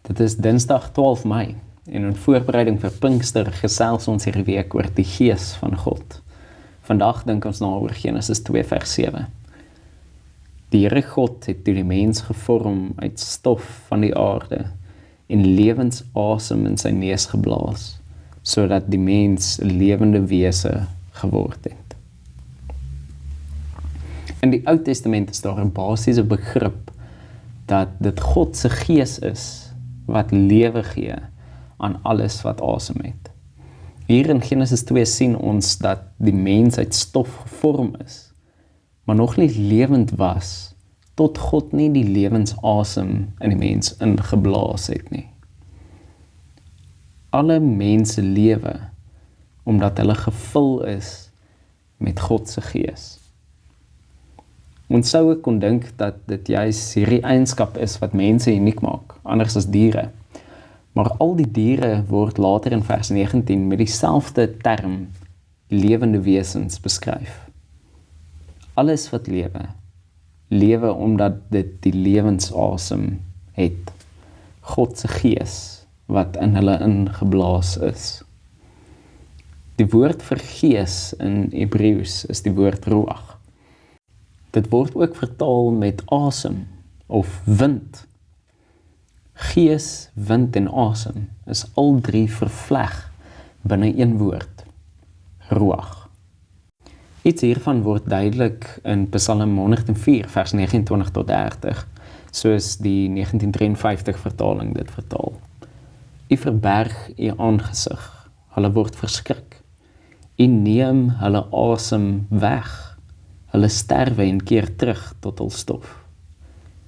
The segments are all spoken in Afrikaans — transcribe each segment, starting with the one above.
Dit is Dinsdag 12 Mei en in voorbereiding vir Pinkster gesels ons hierdie week oor die Gees van God. Vandag dink ons na oor Genesis 2 vers 7. Die Here God het toe die mens gevorm uit stof van die aarde en lewensasem in sy neus geblaas, sodat die mens 'n lewende wese geword het. In die Ou Testament is daar 'n basiese begrip dat dit God se Gees is wat lewe gee aan alles wat asem het. Hier in Genesis 2 sien ons dat die mens uit stof gevorm is, maar nog nie lewend was, tot God nie die lewensasem in die mens ingeblaas het nie. Alle mense lewe, omdat hulle gevul is met God se Gees. Ons sou ook kon dink dat dit juis hierdie eienskap is wat mense uniek maak, anders as diere. Maar al die diere word later in vers 19 met dieselfde term lewende wesens beskryf. Alles wat lewe omdat dit die lewensasem het. God se Gees wat in hulle ingeblaas is. Die woord vir gees in Hebreëus is die woord ruach. Dit word ook vertaal met asem of wind. Gees, wind en asem is al drie vervleg binne een woord, ruach. Iets hiervan word duidelik in Psalm 104 vers 29 tot 30, soos die 1953 vertaling dit vertaal. U verberg u aangesig, hulle word verskrik. U neem hulle asem weg. Hulle sterwe en keer terug tot hul stof.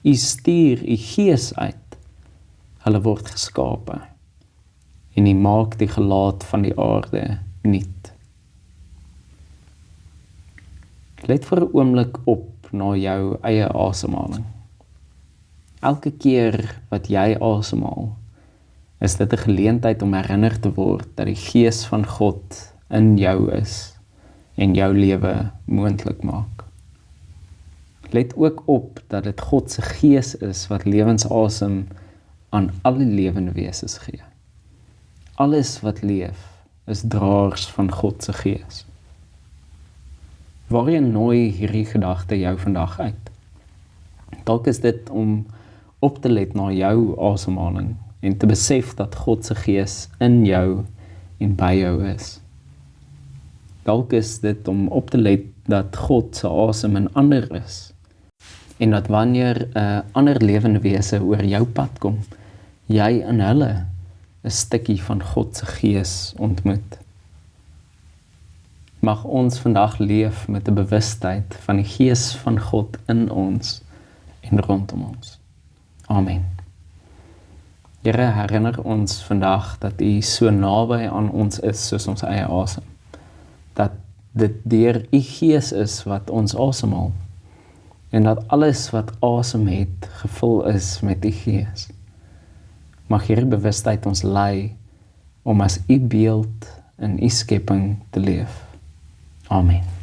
U stuur u Gees uit. Hulle word geskape. En u maak die gelaat van die aarde nuut. Let vir 'n oomblik op na jou eie asemhaling. Elke keer wat jy asemhaal, is dit 'n geleentheid om herinner te word dat die Gees van God in jou is en jou lewe moontlik maak. Let ook op dat dit God se Gees is wat lewensasem aan alle lewende wesens gee. Alles wat leef is draers van God se Gees. Waarheen nooi hierdie gedagte jou vandag uit? Dalk is dit om op te let na jou asemhaling en te besef dat God se Gees in jou en by jou is. Dalk is dit om op te let dat God se asem in ander is en dat wanneer 'n ander lewende wese oor jou pad kom, jy in hulle 'n stukkie van God se Gees ontmoet. Mag ons vandag leef met 'n bewustheid van die Gees van God in ons en rondom ons. Amen. Here, herinner ons vandag dat U so naby aan ons is soos ons eie asem. Dat dit deur U Gees is wat ons asemhaal en dat alles wat asem het gevul is met U Gees. Mag hierdie bewustheid ons lei om as U beeld in U skepping te leef. Amen.